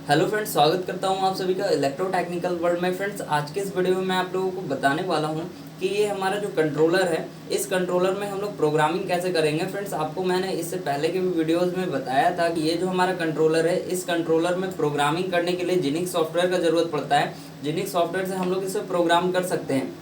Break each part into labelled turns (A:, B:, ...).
A: Hello friends, स्वागत करता हूं आप सभी का इलेक्ट्रोटेक्निकल वर्ल्ड में। फ्रेंड्स, आज के इस वीडियो में मैं आप लोगों को बताने वाला हूं कि ये हमारा जो कंट्रोलर है, इस कंट्रोलर में हम लोग प्रोग्रामिंग कैसे करेंगे। फ्रेंड्स, आपको मैंने इससे पहले के भी वीडियोस में बताया था कि ये जो हमारा कंट्रोलर है, इस कंट्रोलर में प्रोग्रामिंग करने के लिए जिनिक्स सॉफ्टवेयर का ज़रूरत पड़ता है। जिनिक्स सॉफ्टवेयर से हम लोग इसे प्रोग्राम कर सकते हैं।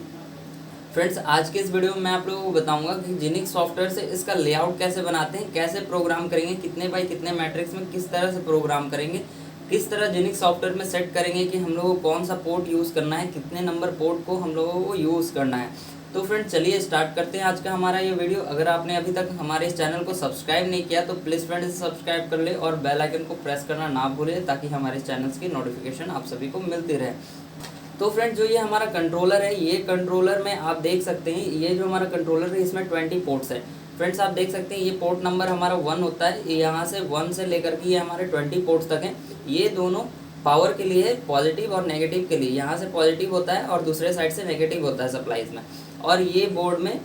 A: फ्रेंड्स, आज के इस वीडियो में मैं आप लोगों को बताऊंगा कि जिनिक्स सॉफ्टवेयर से इसका लेआउट कैसे बनाते हैं, कैसे प्रोग्राम करेंगे, कितने बाई कितने मैट्रिक्स में किस तरह से प्रोग्राम करेंगे, किस तरह जिनिक्स सॉफ्टवेयर में सेट करेंगे कि हम लोगों को कौन सा पोर्ट यूज़ करना है, कितने नंबर पोर्ट को हम लोगों को यूज़ करना है। तो फ्रेंड्स, चलिए स्टार्ट करते हैं आज का हमारा ये वीडियो। अगर आपने अभी तक हमारे इस चैनल को सब्सक्राइब नहीं किया तो प्लीज़ फ्रेंड्स सब्सक्राइब कर ले और बेल आइकन को प्रेस करना ना भूलें, ताकि हमारे चैनल्स की नोटिफिकेशन आप सभी को मिलती रहे। तो फ्रेंड्स, जो ये हमारा कंट्रोलर है, ये कंट्रोलर में आप देख सकते हैं, ये जो हमारा कंट्रोलर है इसमें 20 पोर्ट्स है। फ्रेंड्स, आप देख सकते हैं ये पोर्ट नंबर हमारा 1 होता है। यहाँ से 1 से लेकर के ये हमारे 20 पोर्ट्स तक हैं। ये दोनों पावर के लिए, पॉजिटिव और नेगेटिव के लिए, यहाँ से पॉजिटिव होता है और दूसरे साइड से नेगेटिव होता है सप्लाईज में। और ये बोर्ड में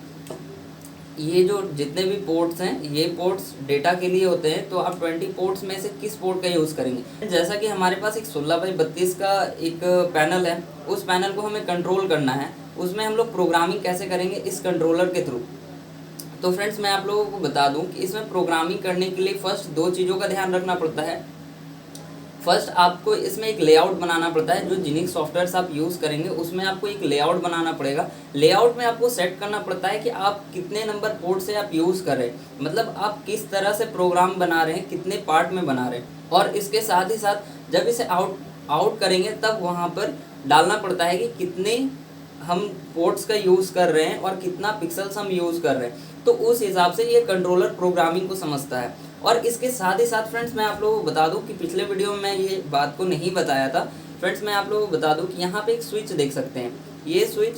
A: ये जो जितने भी पोर्ट्स हैं, ये पोर्ट्स डेटा के लिए होते हैं। तो आप 20 पोर्ट्स में से किस पोर्ट का यूज़ करेंगे। जैसा कि हमारे पास एक 16x32 का एक पैनल है, उस पैनल को हमें कंट्रोल करना है। उसमें हम लोग प्रोग्रामिंग कैसे करेंगे, इस कंट्रोलर के थ्रू। तो फ्रेंड्स, मैं आप लोगों को बता दूं कि इसमें प्रोग्रामिंग करने के लिए फर्स्ट 2 चीज़ों का ध्यान रखना पड़ता है। फर्स्ट, आपको इसमें एक लेआउट बनाना पड़ता है। जो जिनिक्स सॉफ्टवेयर्स आप यूज़ करेंगे उसमें आपको एक लेआउट बनाना पड़ेगा। लेआउट में आपको सेट करना पड़ता है कि आप कितने नंबर पोर्ट से आप यूज़ कर रहे हैं, मतलब आप किस तरह से प्रोग्राम बना रहे हैं, कितने पार्ट में बना रहे हैं। और इसके साथ ही साथ जब इसे आउट करेंगे तब वहाँ पर डालना पड़ता है कि कितने हम पोर्ट्स का यूज़ कर रहे हैं और कितना पिक्सल्स हम यूज़ कर रहे हैं। तो उस हिसाब से ये कंट्रोलर प्रोग्रामिंग को समझता है। और इसके साथ ही साथ फ्रेंड्स, मैं आप लोगों को बता दूं कि पिछले वीडियो में मैं ये बात को नहीं बताया था। फ्रेंड्स, मैं आप लोगों को बता दूं कि यहाँ पे एक स्विच देख सकते हैं। ये स्विच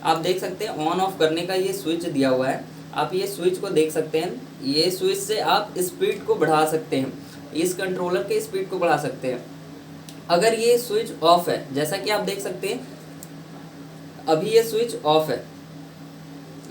A: आप देख सकते हैं, ऑन ऑफ करने का ये स्विच दिया हुआ है। आप ये स्विच को देख सकते हैं। ये स्विच से आप स्पीड को बढ़ा सकते हैं, इस कंट्रोलर के स्पीड को बढ़ा सकते हैं। अगर ये स्विच ऑफ है, जैसा कि आप देख सकते हैं अभी ये स्विच ऑफ है,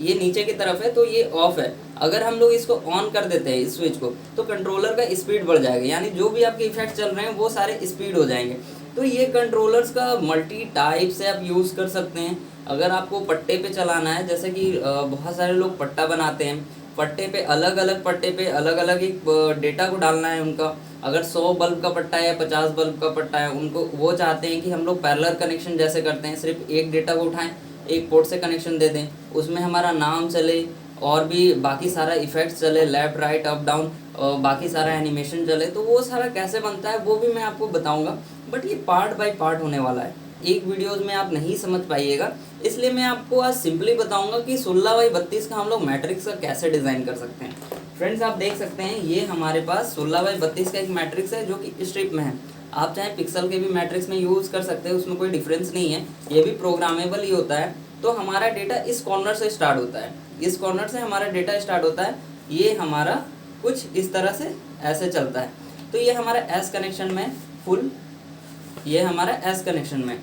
A: ये नीचे की तरफ है तो ये ऑफ है। अगर हम लोग इसको ऑन कर देते हैं इस स्विच को, तो कंट्रोलर का स्पीड बढ़ जाएगा, यानी जो भी आपके इफेक्ट चल रहे हैं वो सारे स्पीड हो जाएंगे। तो ये कंट्रोलर्स का मल्टी टाइप से आप यूज़ कर सकते हैं। अगर आपको पट्टे पे चलाना है, जैसे कि बहुत सारे लोग पट्टा बनाते हैं, पट्टे पे अलग अलग पट्टे पे अलग अलग एक डेटा को डालना है उनका। अगर 100 बल्ब का पट्टा है या 50 बल्ब का पट्टा है, उनको वो चाहते हैं कि हम लोग पैरेलल कनेक्शन जैसे करते हैं, सिर्फ एक डेटा को उठाएं, एक पोर्ट से कनेक्शन दे दें, उसमें हमारा नाम चले और भी बाकी सारा इफेक्ट्स चले, लेफ़्ट राइट अप डाउन, बाकी सारा एनिमेशन चले। तो वो सारा कैसे बनता है वो भी मैं आपको बताऊंगा, बट ये पार्ट बाय पार्ट होने वाला है, एक वीडियोज़ में आप नहीं समझ पाइएगा। इसलिए मैं आपको आज सिंपली बताऊंगा कि 16x32 का हम लोग मैट्रिक्स का कैसे डिज़ाइन कर सकते हैं। फ्रेंड्स, आप देख सकते हैं ये हमारे पास 16x32 का एक मैट्रिक्स है जो कि स्ट्रिप में है। आप चाहे पिक्सल के भी मैट्रिक्स में यूज़ कर सकते हैं, उसमें कोई डिफरेंस नहीं है, ये भी प्रोग्रामेबल ही होता है। तो हमारा डेटा इस कॉर्नर से स्टार्ट होता है, इस कॉर्नर से हमारा डेटा स्टार्ट होता है। ये हमारा कुछ इस तरह से ऐसे चलता है। तो ये हमारा एस कनेक्शन में फुल, ये हमारा एस कनेक्शन में।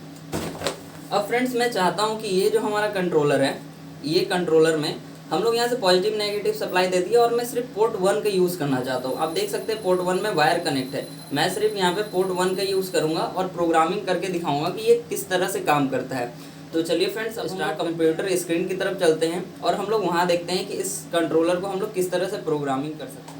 A: अब फ्रेंड्स, मैं चाहता हूँ कि ये जो हमारा कंट्रोलर है, ये कंट्रोलर में हम लोग यहाँ से पॉजिटिव नेगेटिव सप्लाई दे दिए और मैं सिर्फ पोर्ट 1 का यूज़ करना चाहता हूँ। आप देख सकते हैं पोर्ट 1 में वायर कनेक्ट है, मैं सिर्फ यहाँ पे पोर्ट 1 का यूज़ करूँगा और प्रोग्रामिंग करके दिखाऊंगा कि ये किस तरह से काम करता है। तो चलिए फ्रेंड्स, अब स्टार्ट कंप्यूटर स्क्रीन की तरफ चलते हैं और हम लोग वहाँ देखते हैं कि इस कंट्रोलर को हम लोग किस तरह से प्रोग्रामिंग कर सकते हैं।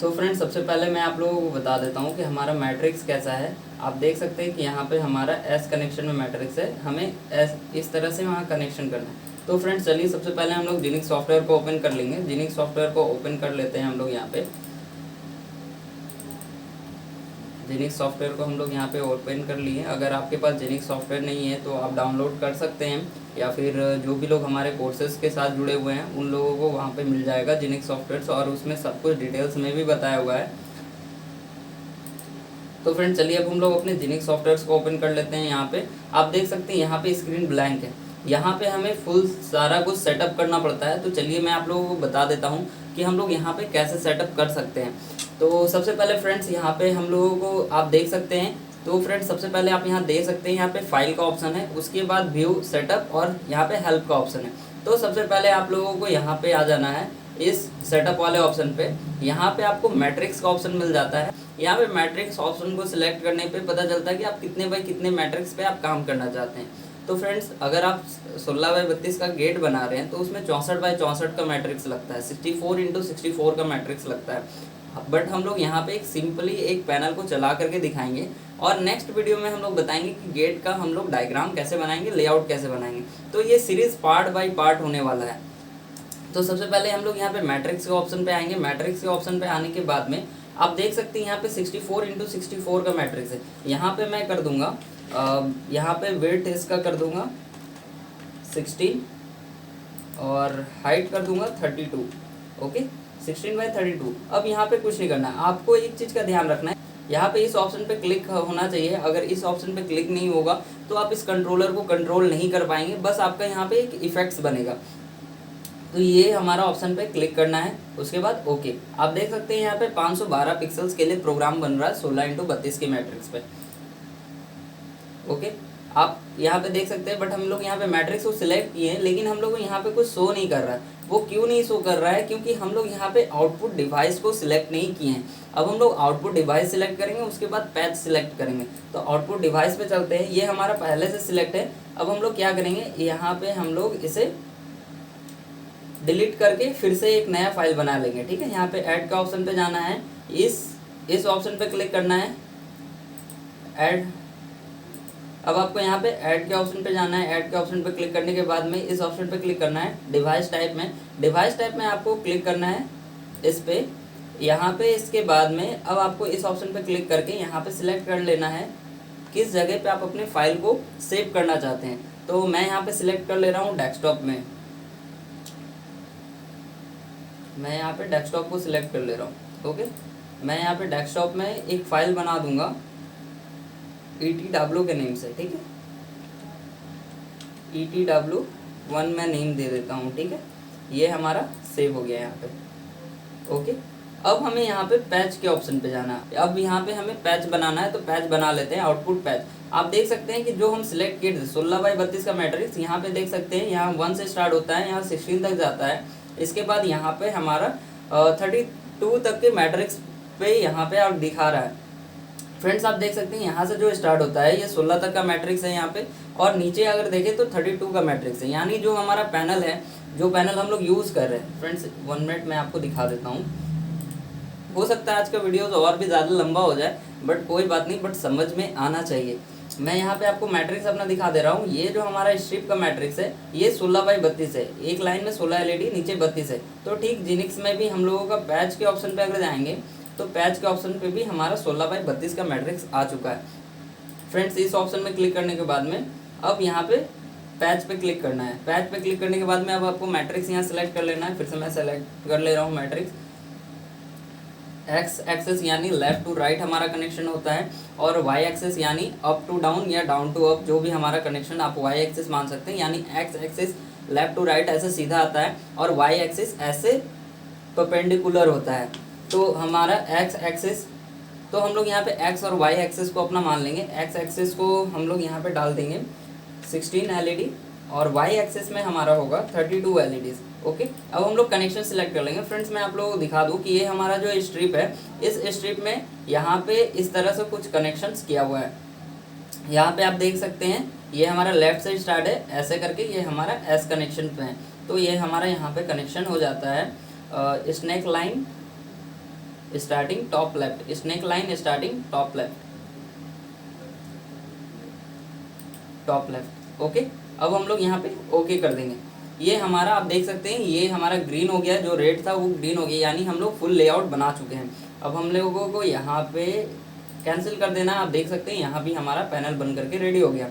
A: तो फ्रेंड्स, सबसे पहले मैं आप लोगों को बता देता हूँ कि हमारा मैट्रिक्स कैसा है। आप देख सकते हैं कि यहाँ पे हमारा एस कनेक्शन में मैट्रिक्स है, हमें एस इस तरह से वहाँ कनेक्शन करना है। तो फ्रेंड्स, चलिए सबसे पहले हम लोग जिनिक्स सॉफ्टवेयर को ओपन कर लेंगे। जिनिक्स सॉफ्टवेयर को ओपन कर लेते हैं हम लोग यहाँ पे। जिनिक्स सॉफ्टवेयर को हम लोग यहाँ पे ओपन कर लिए। अगर आपके पास जिनिक्स सॉफ्टवेयर नहीं है तो आप डाउनलोड कर सकते हैं, या फिर जो भी लोग हमारे कोर्सेज़ के साथ जुड़े हुए हैं उन लोगों को वहाँ पे मिल जाएगा जिनिक्स सॉफ्टवेयर, और उसमें सब कुछ डिटेल्स में भी बताया हुआ है। तो फ्रेंड्स, चलिए अब हम लोग अपने जिनिक्स सॉफ्टवेयर को ओपन कर लेते हैं। यहाँ पे आप देख सकते हैं यहाँ पे स्क्रीन ब्लैंक है, यहाँ पे हमें फुल सारा कुछ सेटअप करना पड़ता है। तो चलिए मैं आप लोगों को बता देता हूँ कि हम लोग यहाँ पे कैसे सेटअप कर सकते हैं। तो सबसे पहले फ्रेंड्स, यहाँ पे हम लोगों को आप देख सकते हैं। तो फ्रेंड्स, सबसे पहले आप यहाँ देख सकते हैं, यहाँ पे फाइल का ऑप्शन है, उसके बाद व्यू सेटअप और यहाँ पे हेल्प का ऑप्शन है। तो सबसे पहले आप लोगों को यहाँ पे आ जाना है इस सेटअप वाले ऑप्शन पे। यहाँ पे आपको मैट्रिक्स का ऑप्शन मिल जाता है। यहाँ पे मैट्रिक्स ऑप्शन को सिलेक्ट करने पे पता चलता है कि आप कितने बाई कितने मैट्रिक्स पे आप काम करना चाहते हैं। तो फ्रेंड्स अगर आप 16x32 का गेट बना रहे हैं तो उसमें 64x64 का मैट्रिक्स लगता है, 64x64 का मैट्रिक्स लगता है। बट हम लोग यहाँ पे एक सिंपली एक पैनल को चला करके दिखाएंगे और नेक्स्ट वीडियो में हम लोग बताएंगे कि गेट का हम लोग डायग्राम कैसे बनाएंगे, लेआउट कैसे बनाएंगे। तो ये सीरीज पार्ट बाय पार्ट होने वाला है। तो सबसे पहले हम लोग यहाँ पे मैट्रिक्स के ऑप्शन पे आएंगे। मैट्रिक्स के ऑप्शन पे आने के बाद में आप देख सकते हैं यहाँ पे 64x64 का मैट्रिक्स है। यहाँ पे मैं कर दूंगा यहाँ पे वेट इसका कर दूंगा 16 और हाइट कर दूंगा 32। ओके, 16/32। अब यहाँ पे कुछ नहीं करना है, आपको एक चीज़ का ध्यान रखना है, यहाँ पे इस ऑप्शन पे क्लिक होना चाहिए। अगर इस ऑप्शन पे क्लिक नहीं होगा तो आप इस कंट्रोलर को कंट्रोल नहीं कर पाएंगे, बस आपका यहाँ पे एक इफेक्ट्स बनेगा। तो ये हमारा ऑप्शन पे क्लिक करना है, उसके बाद ओके। आप देख सकते हैं यहाँ पे 512 पिक्सल्स के लिए प्रोग्राम बन रहा है 16x32 के मैट्रिक्स पे। ओके, आप यहाँ पे देख सकते हैं, बट हम लोग यहाँ पे मैट्रिक्स को सिलेक्ट किए हैं लेकिन हम लोग को यहाँ पे कुछ शो नहीं कर रहा है। वो क्यों नहीं शो कर रहा है? क्योंकि हम लोग यहाँ पे आउटपुट डिवाइस को सिलेक्ट नहीं किए हैं। अब हम लोग आउटपुट डिवाइस सिलेक्ट करेंगे, उसके बाद पैच सिलेक्ट करेंगे। तो आउटपुट डिवाइस पे चलते हैं, ये हमारा पहले से सिलेक्ट है। अब हम लोग क्या करेंगे, यहाँ पे हम लोग इसे डिलीट करके फिर से एक नया फाइल बना लेंगे। ठीक है, यहाँ पे ऐड का ऑप्शन पे जाना है, इस ऑप्शन पे क्लिक करना है, ऐड। अब आपको यहाँ पे ऐड के ऑप्शन पे जाना है, ऐड के ऑप्शन पे क्लिक करने के बाद में इस ऑप्शन पे क्लिक करना है डिवाइस टाइप में। डिवाइस टाइप में आपको क्लिक करना है इस पे, यहाँ पे इसके बाद में अब आपको इस ऑप्शन पे क्लिक करके यहाँ पे सिलेक्ट कर लेना है किस जगह पे आप अपने फाइल को सेव करना चाहते हैं। तो मैं यहाँ पे सिलेक्ट कर ले रहा हूँ डेस्कटॉप में, मैं यहाँ पे डेस्कटॉप को सिलेक्ट कर ले रहा हूँ। ओके, मैं यहाँ पे डेस्कटॉप में एक फाइल बना दूंगा ETW के नेम से। ठीक है, ETW1 मैं नेम दे देता हूँ। ठीक है, ये हमारा सेव हो गया यहाँ पे। ओके, अब हमें यहाँ पे पैच के ऑप्शन पे जाना है। अब यहाँ पे हमें पैच बनाना है, तो पैच बना लेते हैं, आउटपुट पैच। आप देख सकते हैं कि जो हम सिलेक्ट किए थे 16x32 का मैट्रिक्स, यहाँ पे देख सकते हैं यहाँ 1 से स्टार्ट होता है, यहाँ 16 तक जाता है। इसके बाद यहाँ पे हमारा 32 तक के मैट्रिक्स पे यहाँ पे आप दिखा रहा है। फ्रेंड्स आप देख सकते हैं यहाँ से जो स्टार्ट होता है ये 16 तक का मैट्रिक्स है यहाँ पे, और नीचे अगर देखें तो 32 का मैट्रिक्स है। यानी जो हमारा पैनल है, जो पैनल हम लोग यूज़ कर रहे हैं, फ्रेंड्स 1 मिनट मैं आपको दिखा देता हूँ। हो सकता है आज का वीडियो और भी ज़्यादा लंबा हो जाए, बट कोई बात नहीं, बट समझ में आना चाहिए। मैं यहाँ पे आपको मैट्रिक्स अपना दिखा दे रहा हूँ। ये जो हमारा स्ट्रिप का मैट्रिक्स है ये 16x32 है, एक लाइन में 16 LED, नीचे 32 है। तो ठीक जिनिक्स में भी हम लोगों का पैच के ऑप्शन पे अगर जाएंगे तो पैच के ऑप्शन पे भी हमारा 16x32 का मैट्रिक्स आ चुका है। फ्रेंड्स इस ऑप्शन में क्लिक करने के बाद में अब यहाँ पे पैच पे क्लिक करना है। पैच पे क्लिक करने के बाद में अब आपको मैट्रिक्स यहाँ सेलेक्ट कर लेना है। फिर से मैं सेलेक्ट कर ले रहा हूँ मैट्रिक्स। एक्स एक्सेस यानी लेफ्ट टू राइट हमारा कनेक्शन होता है, और वाई एक्सेस यानी अप टू डाउन या डाउन टू अप, जो भी हमारा कनेक्शन आप वाई एक्सेस मान सकते हैं। यानी X axis left to right ऐसे सीधा आता है और वाई एक्सेस ऐसे परपेंडिकुलर होता है। तो हमारा एक्स एक्सेस, तो हम लोग यहाँ पे एक्स और वाई एक्सेस को अपना मान लेंगे। एक्स एक्सेस को हम लोग यहाँ पे डाल देंगे 16 LED और वाई एक्सेस में हमारा होगा 32 LEDs। ओके, अब हम लोग कनेक्शन सिलेक्ट कर लेंगे। फ्रेंड्स मैं आप लोगों को दिखा दूँ कि ये हमारा जो स्ट्रिप है, इस स्ट्रिप में यहाँ पे इस तरह से कुछ कनेक्शंस किया हुआ है। यहाँ पे आप देख सकते हैं ये हमारा लेफ्ट से स्टार्ट है ऐसे करके, ये हमारा एस कनेक्शन पे है। तो ये हमारा यहाँ पे कनेक्शन हो जाता है snake line starting top left, snake line starting top left. Okay, अब हम लोग यहाँ पे ओके कर देंगे। ये हमारा आप देख सकते हैं ये हमारा ग्रीन हो गया, जो रेड था वो ग्रीन हो गया, यानी हम लोग फुल लेआउट बना चुके हैं। अब हम लोगों को यहाँ पे कैंसिल कर देना। आप देख सकते हैं यहाँ भी हमारा पैनल बन करके रेडी हो गया।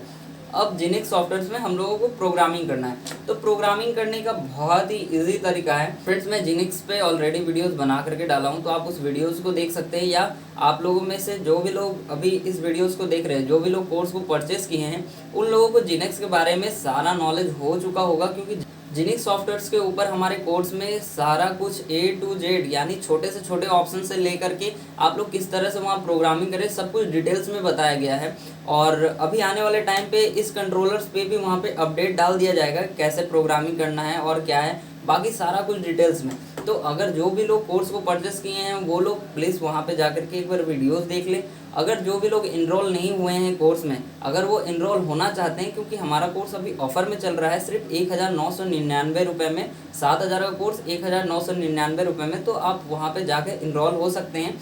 A: अब जिनिक्स सॉफ्टवेयर में हम लोगों को प्रोग्रामिंग करना है। तो प्रोग्रामिंग करने का बहुत ही इजी तरीका है। फ्रेंड्स मैं जिनिक्स पे ऑलरेडी वीडियोस बना करके डाला हूँ, तो आप उस वीडियोस को देख सकते हैं, या आप लोगों में से जो भी लोग अभी इस वीडियोस को देख रहे हैं, जो भी लोग कोर्स को परचेस किए हैं, उन लोगों को जिनिक्स के बारे में सारा नॉलेज हो चुका होगा, क्योंकि जिनिक्स सॉफ्टवेयर्स के ऊपर हमारे कोर्स में सारा कुछ A to Z यानी छोटे से छोटे ऑप्शन से लेकर के आप लोग किस तरह से वहाँ प्रोग्रामिंग करें, सब कुछ डिटेल्स में बताया गया है। और अभी आने वाले टाइम पे इस कंट्रोलर्स पे भी वहाँ पे अपडेट डाल दिया जाएगा, कैसे प्रोग्रामिंग करना है और क्या है, बाकी सारा कुछ डिटेल्स में। तो अगर जो भी लोग कोर्स को परचेस किए हैं वो लोग प्लीज़ वहाँ पे जाकर के एक बार वीडियोस देख लें। अगर जो भी लोग इनरोल नहीं हुए हैं कोर्स में, अगर वो इनरोल होना चाहते हैं, क्योंकि हमारा कोर्स अभी ऑफर में चल रहा है सिर्फ 1999 रुपये में, 7000 का कोर्स 1999 रुपये में, तो आप वहाँ पे जाकर इनरोल हो सकते हैं।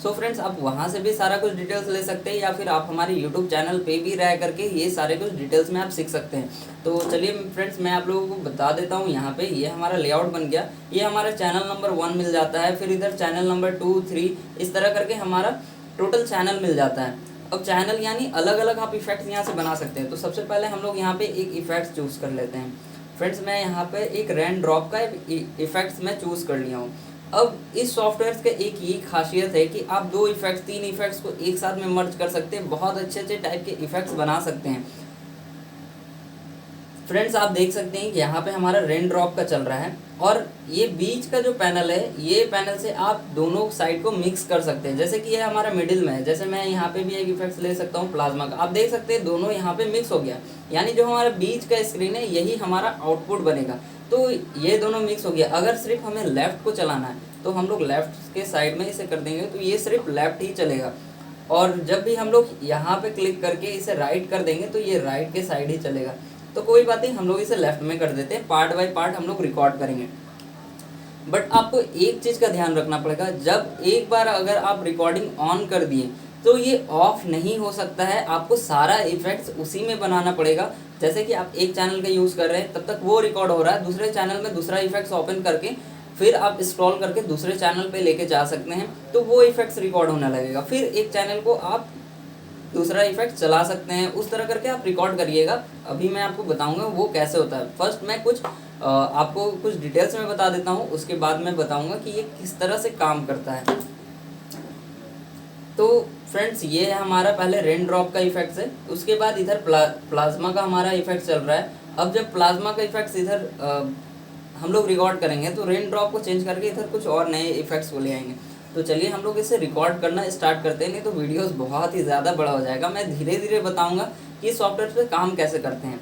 A: सो फ्रेंड्स, आप वहाँ से भी सारा कुछ डिटेल्स ले सकते हैं, या फिर आप हमारे यूट्यूब चैनल पे भी रह करके ये सारे कुछ डिटेल्स में आप सीख सकते हैं। तो चलिए फ्रेंड्स, मैं आप लोगों को बता देता हूँ। यहाँ पे ये हमारा लेआउट बन गया, ये हमारा चैनल नंबर 1 मिल जाता है, फिर इधर चैनल नंबर 2, 3 इस तरह करके हमारा टोटल चैनल मिल जाता है। अब चैनल यानी अलग अलग आप इफेक्ट्स यहाँ से बना सकते हैं। तो सबसे पहले हम लोग यहाँ पे एक इफेक्ट्स चूज़ कर लेते हैं। फ्रेंड्स, मैं यहाँ पे एक रेन ड्रॉप का इफेक्ट्स मैं चूज़ कर लिया हूँ। अब इस सॉफ्टवेयर के एक ये खासियत है कि आप 2 इफेक्ट्स 3 इफेक्ट्स को एक साथ में मर्ज कर सकते हैं, बहुत अच्छे अच्छे टाइप के इफेक्ट्स बना सकते हैं। फ्रेंड्स, आप देख सकते हैं कि यहाँ पे हमारा रेन ड्रॉप का चल रहा है, और ये बीच का जो पैनल है, ये पैनल से आप दोनों साइड को मिक्स कर सकते हैं। जैसे कि ये हमारा मिडिल में है, जैसे मैं यहाँ पे भी एक इफेक्ट्स ले सकता हूँ प्लाज्मा का। आप देख सकते हैं दोनों यहाँ पे मिक्स हो गया, यानी जो हमारा बीच का स्क्रीन है यही हमारा आउटपुट बनेगा। तो ये दोनों मिक्स हो गया। अगर सिर्फ हमें लेफ्ट को चलाना है तो हम लोग लेफ्ट के साइड में इसे कर देंगे, तो ये सिर्फ लेफ्ट ही चलेगा। और जब भी हम लोग यहाँ पे क्लिक करके इसे राइट कर देंगे तो ये राइट के साइड ही चलेगा। तो कोई बात नहीं, हम लोग इसे लेफ्ट में कर देते हैं, पार्ट बाय पार्ट हम लोग रिकॉर्ड करेंगे। बट आपको एक चीज़ का ध्यान रखना पड़ेगा, जब एक बार अगर आप रिकॉर्डिंग ऑन कर दिए तो ये ऑफ नहीं हो सकता है, आपको सारा इफेक्ट्स उसी में बनाना पड़ेगा। जैसे कि आप एक चैनल का यूज़ कर रहे हैं, तब तक वो रिकॉर्ड हो रहा है, दूसरे चैनल में दूसरा इफेक्ट्स ओपन करके फिर आप स्क्रॉल करके दूसरे चैनल पे लेके जा सकते हैं, तो वो इफेक्ट्स रिकॉर्ड होने लगेगा। फिर एक चैनल को आप दूसरा इफेक्ट चला सकते हैं, उस तरह करके आप रिकॉर्ड करिएगा। अभी मैं आपको बताऊंगा वो कैसे होता है। फर्स्ट मैं आपको कुछ डिटेल्स में बता देता हूँ, उसके बाद मैं बताऊंगा कि ये किस तरह से काम करता है। तो फ्रेंड्स, ये है हमारा पहले रेन ड्रॉप का इफेक्ट्स है, उसके बाद इधर प्लाज्मा का हमारा इफेक्ट चल रहा है। अब जब प्लाज्मा का इफेक्ट्स इधर हम लोग रिकॉर्ड करेंगे तो रेन ड्रॉप को चेंज करके इधर कुछ और नए इफेक्ट्स को ले आएंगे। तो चलिए हम लोग इसे रिकॉर्ड करना स्टार्ट करते हैं, नहीं तो वीडियोस बहुत ही ज़्यादा बड़ा हो जाएगा। मैं धीरे धीरे बताऊंगा कि सॉफ्टवेयर पे काम कैसे करते हैं।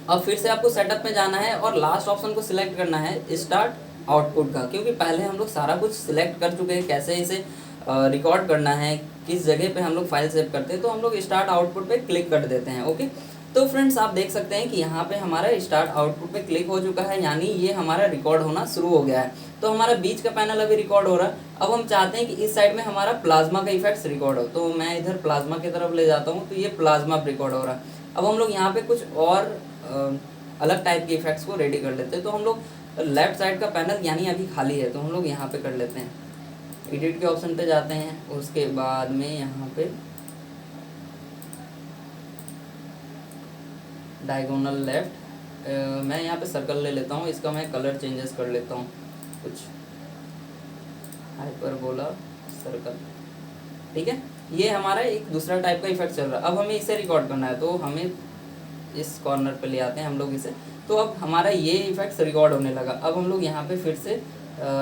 A: अब फिर से आपको सेटअप में जाना है और लास्ट ऑप्शन को सिलेक्ट करना है स्टार्ट आउटपुट का, क्योंकि पहले हम लोग सारा कुछ सिलेक्ट कर चुके हैं कैसे इसे रिकॉर्ड करना है, किस जगह पे हम लोग फाइल सेव करते हैं। तो हम लोग स्टार्ट आउटपुट पे क्लिक कर देते हैं। ओके, तो फ्रेंड्स, आप देख सकते हैं कि यहाँ पे हमारा स्टार्ट आउटपुट पे क्लिक हो चुका है, यानी ये हमारा रिकॉर्ड होना शुरू हो गया है। तो हमारा बीच का पैनल अभी रिकॉर्ड हो रहा है। अब हम चाहते हैं कि इस साइड में हमारा प्लाज्मा का इफेक्ट्स रिकॉर्ड हो, तो मैं इधर प्लाज्मा की तरफ ले जाता हूँ, तो ये प्लाज्मा रिकॉर्ड हो रहा है। अब हम लोग यहाँ पे कुछ और अलग टाइप के इफेक्ट्स को रेडी कर लेते हैं। तो हम लोग लेफ्ट साइड का पैनल यानी अभी खाली है, तो हम लोग यहाँ पे कर लेते हैं, एडिट के ऑप्शन पे जाते हैं। उसके बाद में यहाँ पे डायगोनल लेफ्ट, मैं यहाँ पे सर्कल ले लेता हूँ, इसका मैं कलर चेंजेस कर लेता हूँ, कुछ हाइपरबोला सर्कल, ठीक है। ये हमारा एक दूसरा टाइप का इफेक्ट चल रहा है। अब हमें इसे रिकॉर्ड करना है, तो हमें इस कॉर्नर पे ले आते हैं हम लोग इसे। तो अब हमारा ये इफेक्ट्स रिकॉर्ड होने लगा। अब हम लोग यहाँ पे फिर से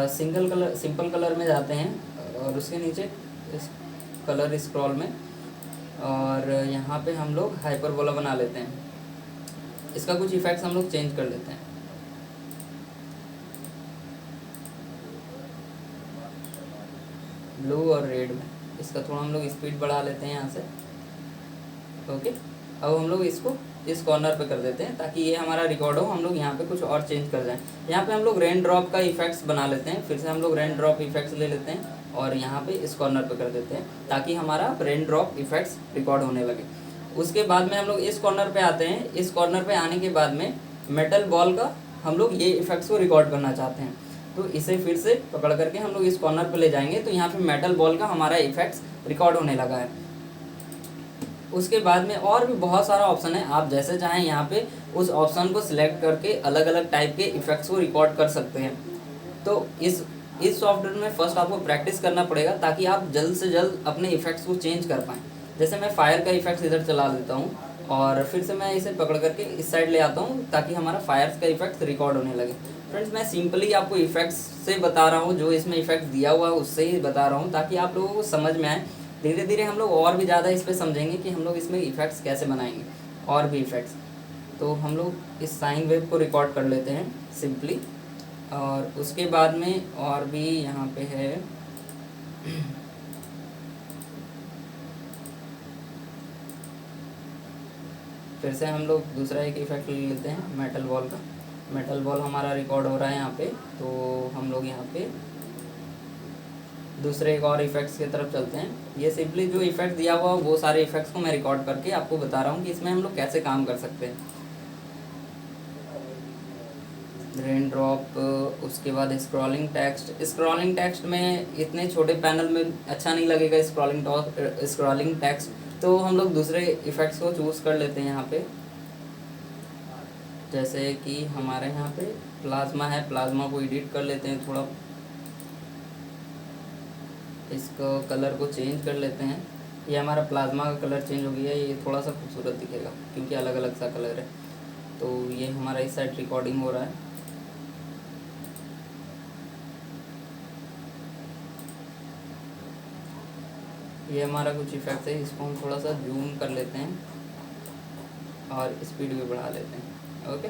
A: सिंपल कलर में जाते हैं और उसके नीचे इस कलर स्क्रॉल में, और यहाँ पे हम लोग हाइपरबोला बना लेते हैं। इसका कुछ इफेक्ट्स हम लोग चेंज कर लेते हैं। ब्लू और रेड में इसका थोड़ा हम लोग स्पीड बढ़ा लेते हैं यहाँ से। ओके, अब हम लोग इसको इस कॉर्नर पे कर देते हैं ताकि ये हमारा रिकॉर्ड हो। हम लोग यहाँ पे कुछ और चेंज कर जाएं। यहाँ पे हम लोग रेन ड्रॉप का इफेक्ट्स बना लेते हैं, फिर से हम लोग रेन ड्रॉप इफेक्ट्स ले लेते हैं और यहाँ पे इस कॉर्नर पे कर देते हैं ताकि हमारा रेन ड्रॉप इफेक्ट्स रिकॉर्ड होने लगे। उसके बाद में हम लोग इस कॉर्नर पे आते हैं। इस कॉर्नर पे आने के बाद में मेटल बॉल का हम लोग ये इफेक्ट्स को रिकॉर्ड करना चाहते हैं, तो इसे फिर से पकड़ करके हम लोग इस कॉर्नर पे ले जाएंगे। तो यहाँ पे मेटल बॉल का हमारा इफेक्ट्स रिकॉर्ड होने लगा है। उसके बाद में और भी बहुत सारा ऑप्शन है, आप जैसे चाहें यहाँ पे उस ऑप्शन को सिलेक्ट करके अलग अलग टाइप के इफेक्ट्स को रिकॉर्ड कर सकते हैं। तो इस सॉफ्टवेयर में फर्स्ट आपको प्रैक्टिस करना पड़ेगा ताकि आप जल्द से जल्द अपने इफेक्ट्स को चेंज कर पाएँ। जैसे मैं फायर का इफेक्ट्स इधर चला देता हूँ और फिर से मैं इसे पकड़ करके इस साइड ले आता हूँ ताकि हमारा फायर्स का इफेक्ट रिकॉर्ड होने लगे। फ्रेंड्स, मैं सिंपली आपको इफेक्ट्स से बता रहा हूँ, जो इसमें इफेक्ट दिया हुआ है उससे ही बता रहा हूँ ताकि आप लोगों को समझ में आए। धीरे धीरे हम लोग और भी ज़्यादा इस पर समझेंगे कि हम लोग इसमें इफेक्ट्स कैसे बनाएंगे और भी इफेक्ट्स। तो हम लोग इस साइन वेव को रिकॉर्ड कर लेते हैं सिंपली। और उसके बाद में और भी यहाँ पे है फिर से हम लोग दूसरा एक इफेक्ट ले लेते हैं मेटल बॉल का। मेटल बॉल हमारा रिकॉर्ड हो रहा है यहाँ पे, तो हम लोग यहाँ पे दूसरे एक और इफेक्ट्स की तरफ चलते हैं। ये सिंपली जो इफेक्ट दिया हुआ वो सारे इफेक्ट्स को मैं रिकॉर्ड करके आपको बता रहा हूँ कि इसमें हम लोग कैसे काम कर सकते हैं। रेन ड्रॉप, उसके बाद स्क्रॉलिंग टेक्स्ट। स्क्रॉलिंग टेक्स्ट में इतने छोटे पैनल में अच्छा नहीं लगेगा स्क्रॉलिंग टेक्स्ट, तो हम लोग दूसरे इफेक्ट्स को चूज़ कर लेते हैं यहाँ पे। जैसे कि हमारे यहाँ पे प्लाज्मा है, प्लाज्मा को एडिट कर लेते हैं थोड़ा, इसको कलर को चेंज कर लेते हैं। ये हमारा प्लाज्मा का कलर चेंज हो गया है, ये थोड़ा सा खूबसूरत दिखेगा क्योंकि अलग अलग सा कलर है। तो ये हमारा इस साइड रिकॉर्डिंग हो रहा है। ये हमारा कुछ इफेक्ट है, इसको हम थोड़ा सा जूम कर लेते हैं और स्पीड भी बढ़ा लेते हैं। ओके,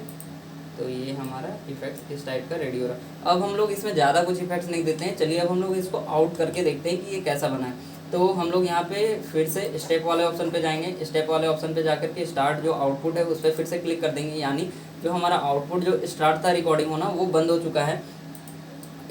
A: तो ये हमारा इफेक्ट्स इस टाइप का रेडी हो रहा है। अब हम लोग इसमें ज़्यादा कुछ इफेक्ट्स नहीं देते हैं, चलिए अब हम लोग इसको आउट करके देखते हैं कि ये कैसा बना है। तो हम लोग यहाँ पे फिर से स्टेप वाले ऑप्शन पे जाएंगे। स्टेप वाले ऑप्शन पे जाकर के स्टार्ट जो आउटपुट है उस पर फिर से क्लिक कर देंगे, यानी जो हमारा आउटपुट जो स्टार्ट था रिकॉर्डिंग होना वो बंद हो चुका है।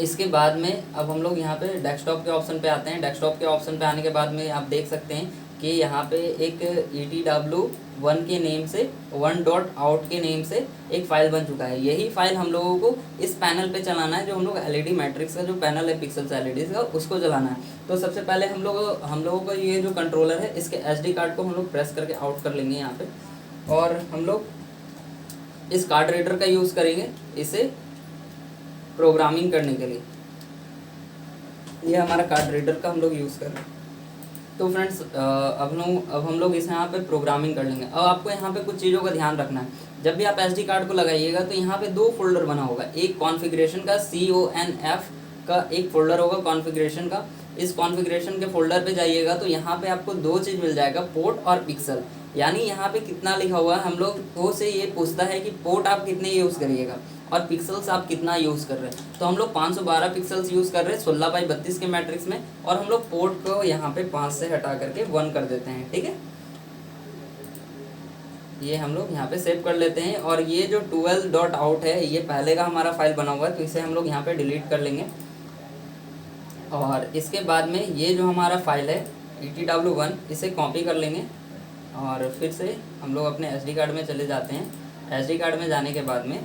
A: इसके बाद में अब हम लोग यहाँ पे डेस्कटॉप के ऑप्शन पे आते हैं। डेस्कटॉप के ऑप्शन पे आने के बाद में आप देख सकते हैं कि यहाँ पे एक ETW1 के नेम से 1.out के नेम से एक फ़ाइल बन चुका है। यही फाइल हम लोगों को इस पैनल पे चलाना है, जो हम लोग LED मैट्रिक्स का जो पैनल है पिक्सल्स LEDs का, उसको चलाना है। तो सबसे पहले हम लोगों का ये जो कंट्रोलर है इसके SD कार्ड को हम लोग प्रेस करके आउट कर लेंगे यहाँ पे, और हम लोग इस कार्ड रीडर का यूज़ करेंगे इसे प्रोग्रामिंग करने के लिए। ये हमारा कार्ड रीडर का हम लोग यूज़ कर रहे हैं। तो फ्रेंड्स अब हम लोग इस यहाँ पे प्रोग्रामिंग कर लेंगे। अब आपको यहाँ पे कुछ चीज़ों का ध्यान रखना है। जब भी आप SD कार्ड को लगाइएगा तो यहाँ पे 2 फोल्डर बना होगा, एक कॉन्फ़िगरेशन का CONF का एक फोल्डर होगा कॉन्फ़िगरेशन का। इस कॉन्फ़िगरेशन के फोल्डर पे जाइएगा तो यहाँ पे आपको 2 चीज़ मिल जाएगा, पोर्ट और पिक्सल। यानी यहाँ पे कितना लिखा हुआ है, हम लोग वो से ये पूछता है कि पोर्ट आप कितने यूज़ करिएगा और पिक्सल्स आप कितना यूज़ कर रहे हैं। तो हम लोग 512 पिक्सल्स यूज़ कर रहे हैं 16x32 के मैट्रिक्स में, और हम लोग पोर्ट को यहाँ पे 5 से हटा करके 1 कर देते हैं। ठीक है, ये हम लोग यहाँ पे सेव कर लेते हैं। और ये जो 12.out है ये पहले का हमारा फाइल बना हुआ है, तो इसे हम लोग यहाँ पे डिलीट कर लेंगे। और इसके बाद में ये जो हमारा फाइल है ETW1, इसे कॉपी कर लेंगे और फिर से हम लोग अपने SD कार्ड में चले जाते हैं। SD कार्ड में जाने के बाद में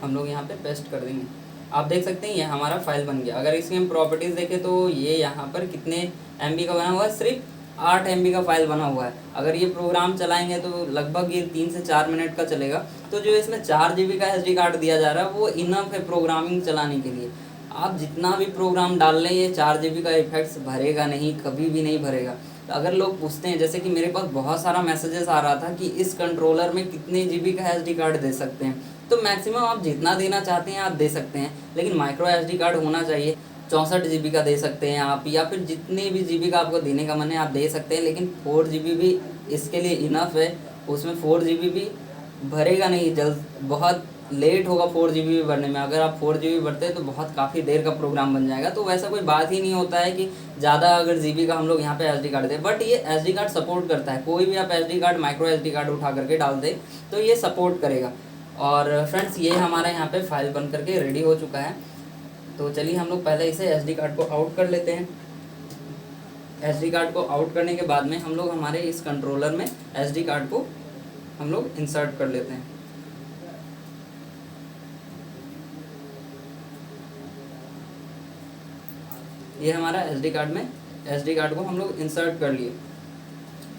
A: हम लोग यहाँ पे पेस्ट कर देंगे। आप देख सकते हैं ये हमारा फाइल बन गया। अगर इसकी हम प्रॉपर्टीज़ देखें तो ये यहाँ पर कितने MB का बना हुआ है, सिर्फ 8 MB का फाइल बना हुआ है। अगर ये प्रोग्राम चलाएंगे तो लगभग ये 3 से 4 मिनट का चलेगा। तो जो इसमें 4 GB का SD कार्ड दिया जा रहा है वो इनफ है प्रोग्रामिंग चलाने के लिए। आप जितना भी प्रोग्राम डाल लें ये 4 GB का इफेक्ट्स भरेगा नहीं, कभी भी नहीं भरेगा। तो अगर लोग पूछते हैं, जैसे कि मेरे पास बहुत सारा मैसेजेस आ रहा था कि इस कंट्रोलर में कितने GB का SD कार्ड दे सकते हैं, तो मैक्सिमम आप जितना देना चाहते हैं आप दे सकते हैं, लेकिन माइक्रो SD कार्ड होना चाहिए। 64 GB का दे सकते हैं आप, या फिर जितने भी GB का आपको देने का मन है आप दे सकते हैं, लेकिन 4 GB भी इसके लिए इनफ है। उसमें 4 GB भी भरेगा नहीं, जल्द बहुत लेट होगा 4 GB भी भरने में। अगर आप 4 GB भरते हैं तो बहुत काफ़ी देर का प्रोग्राम बन जाएगा। तो वैसा कोई बात ही नहीं होता है कि ज़्यादा अगर GB का हम लोग यहाँ पे SD कार्ड दें, बट ये SD कार्ड सपोर्ट करता है। कोई भी आप SD card micro SD card उठा करके डाल दें तो ये सपोर्ट करेगा। और फ्रेंड्स ये हमारा यहाँ पे फाइल बन करके रेडी हो चुका है। तो चलिए हम लोग पहले इसे SD कार्ड को आउट कर लेते हैं। SD कार्ड को आउट करने के बाद में हम लोग हमारे इस कंट्रोलर में SD कार्ड को हम लोग इंसर्ट कर लेते हैं। ये हमारा SD कार्ड को हम लोग इंसर्ट कर लिए।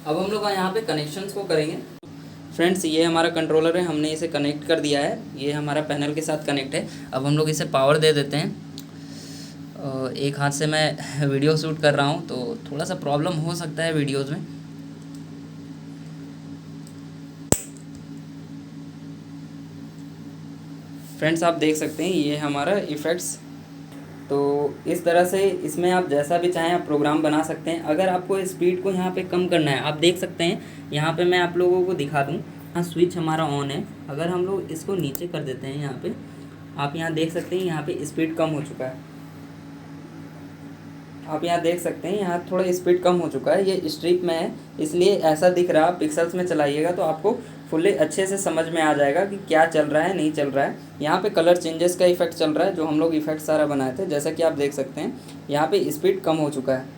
A: अब हम लोग यहाँ पे कनेक्शंस को करेंगे। फ्रेंड्स ये हमारा कंट्रोलर है, हमने इसे कनेक्ट कर दिया है, ये हमारा पैनल के साथ कनेक्ट है। अब हम लोग इसे पावर दे देते हैं। एक हाथ से मैं वीडियो शूट कर रहा हूँ तो थोड़ा सा प्रॉब्लम हो सकता है वीडियोज़ में। फ्रेंड्स आप देख सकते हैं ये हमारा इफ़ेक्ट्स। तो इस तरह से इसमें आप जैसा भी चाहें आप प्रोग्राम बना सकते हैं। अगर आपको स्पीड को यहाँ पे कम करना है, आप देख सकते हैं यहाँ पे मैं आप लोगों को दिखा दूँ। हाँ स्विच हमारा ऑन है। अगर हम लोग इसको नीचे कर देते हैं यहाँ पे, आप यहाँ देख सकते हैं यहाँ पे स्पीड कम हो चुका है। आप यहाँ देख सकते हैं यहाँ थोड़ा स्पीड कम हो चुका है, ये स्ट्रिप में है इसलिए ऐसा दिख रहा है। पिक्सल्स में चलाइएगा तो आपको फुल्ली अच्छे से समझ में आ जाएगा कि क्या चल रहा है नहीं चल रहा है। यहाँ पे कलर चेंजेस का इफेक्ट चल रहा है, जो हम लोग इफेक्ट सारा बनाए थे। जैसा कि आप देख सकते हैं यहाँ पे स्पीड कम हो चुका है।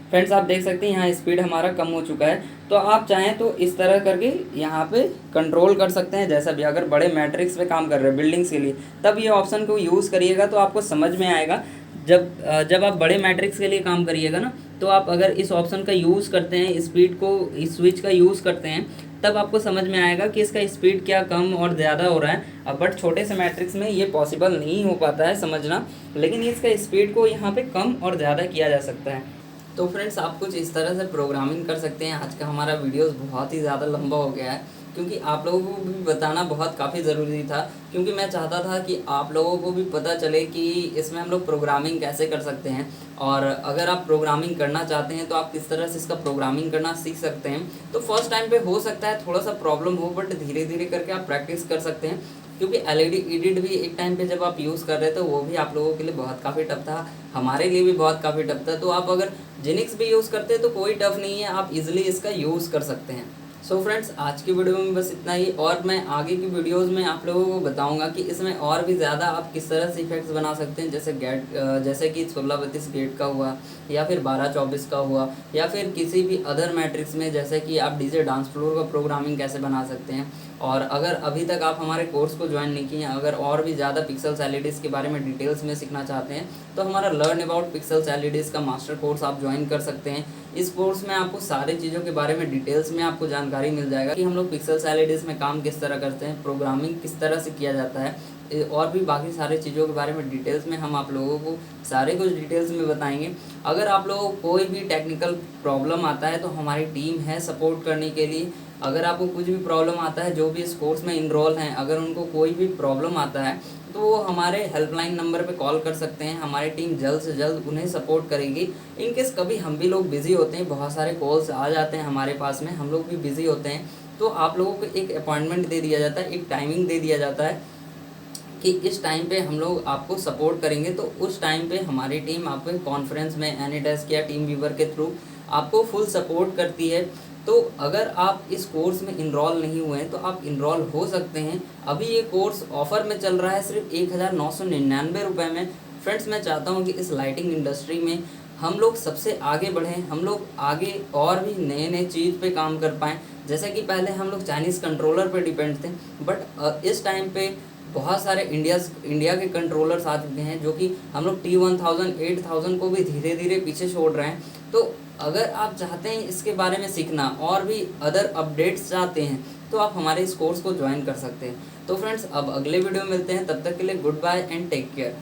A: फ्रेंड्स आप देख सकते हैं यहाँ स्पीड हमारा कम हो चुका है। तो आप चाहें तो इस तरह करके यहाँ पे कंट्रोल कर सकते हैं। जैसा भी अगर बड़े मैट्रिक्स पे काम कर रहे हैं बिल्डिंग्स के लिए, तब ये ऑप्शन को यूज़ करिएगा तो आपको समझ में आएगा। जब आप बड़े मैट्रिक्स के लिए काम करिएगा ना, तो आप अगर इस ऑप्शन का यूज़ करते हैं, स्पीड को इस स्विच का यूज़ करते हैं, तब आपको समझ में आएगा कि इसका स्पीड क्या कम और ज़्यादा हो रहा है। अब बट छोटे से मैट्रिक्स में ये पॉसिबल नहीं हो पाता है समझना, लेकिन इसका स्पीड को यहाँ पे कम और ज़्यादा किया जा सकता है। तो फ्रेंड्स आप कुछ इस तरह से प्रोग्रामिंग कर सकते हैं। आज का हमारा वीडियोस बहुत ही ज़्यादा लंबा हो गया है, क्योंकि आप लोगों को भी बताना बहुत काफ़ी ज़रूरी था, क्योंकि मैं चाहता था कि आप लोगों को भी पता चले कि इसमें हम लोग प्रोग्रामिंग कैसे कर सकते हैं। और अगर आप प्रोग्रामिंग करना चाहते हैं तो आप किस तरह से इसका प्रोग्रामिंग करना सीख सकते हैं। तो फर्स्ट टाइम पे हो सकता है थोड़ा सा प्रॉब्लम हो, बट धीरे धीरे करके आप प्रैक्टिस कर सकते हैं। क्योंकि एलईडी एडिट भी एक टाइम पे जब आप यूज़ कर रहे थे वो भी आप लोगों के लिए बहुत काफ़ी टफ था, हमारे लिए भी बहुत काफ़ी टफ था। तो आप अगर जेनिक्स भी यूज़ करते हैं तो कोई टफ नहीं है, आप इजीली इसका यूज़ कर सकते हैं। सो फ्रेंड्स आज की वीडियो में बस इतना ही, और मैं आगे की वीडियोस में आप लोगों को बताऊंगा कि इसमें और भी ज़्यादा आप किस तरह से इफेक्ट्स बना सकते हैं। जैसे कि 1632 गेट का हुआ, या फिर 1224 का हुआ, या फिर किसी भी अदर मैट्रिक्स में, जैसे कि आप डीजे डांस फ्लोर का प्रोग्रामिंग कैसे बना सकते हैं। और अगर अभी तक आप हमारे कोर्स को ज्वाइन नहीं किए हैं, अगर और भी ज़्यादा पिक्सेल्स एलईडीज़ के बारे में डिटेल्स में सीखना चाहते हैं, तो हमारा लर्न अबाउट पिक्सेल्स एलईडीज़ का मास्टर कोर्स आप ज्वाइन कर सकते हैं। इस कोर्स में आपको सारी चीज़ों के बारे में डिटेल्स में आपको जानकारी मिल जाएगा कि हम लोग पिक्सेल्स एलईडीज़ में काम किस तरह करते हैं, प्रोग्रामिंग किस तरह से किया जाता है, और भी बाकी सारी चीज़ों के बारे में डिटेल्स में हम आप लोगों को सारे कुछ डिटेल्स में बताएंगे। अगर आप लोगों को कोई भी टेक्निकल प्रॉब्लम आता है तो हमारी टीम है सपोर्ट करने के लिए। अगर आपको कुछ भी प्रॉब्लम आता है, जो भी इस कोर्स में इनरोल हैं, अगर उनको कोई भी प्रॉब्लम आता है तो वो हमारे हेल्पलाइन नंबर पे कॉल कर सकते हैं। हमारी टीम जल्द से जल्द उन्हें सपोर्ट करेगी। इनकेस कभी हम भी लोग बिज़ी होते हैं, बहुत सारे कॉल्स आ जाते हैं हमारे पास में, हम लोग भी बिज़ी होते हैं, तो आप लोगों को एक अपॉइंटमेंट दे दिया जाता है, एक टाइमिंग दे दिया जाता है कि इस टाइम पे हम लोग आपको सपोर्ट करेंगे। तो उस टाइम पे हमारी टीम आपको कॉन्फ्रेंस में, एनीडेस्क या टीम व्यूवर के थ्रू आपको फुल सपोर्ट करती है। तो अगर आप इस कोर्स में इनरोल नहीं हुए हैं तो आप इनरोल हो सकते हैं। अभी ये कोर्स ऑफ़र में चल रहा है सिर्फ 1999 रुपये में। फ्रेंड्स मैं चाहता हूँ कि इस लाइटिंग इंडस्ट्री में हम लोग सबसे आगे बढ़ें, हम लोग आगे और भी नए नए चीज़ पे काम कर पाएँ। जैसे कि पहले हम लोग चाइनीज़ कंट्रोलर पे डिपेंड थे, बट इस टाइम पे बहुत सारे इंडिया के कंट्रोलर्स आ चुके हैं, जो कि हम लोग T1000 8000 को भी धीरे धीरे पीछे छोड़ रहे हैं। तो अगर आप चाहते हैं इसके बारे में सीखना और भी अदर अपडेट्स चाहते हैं, तो आप हमारे इस कोर्स को ज्वाइन कर सकते हैं। तो फ्रेंड्स अब अगले वीडियो में मिलते हैं, तब तक के लिए good bye and take care.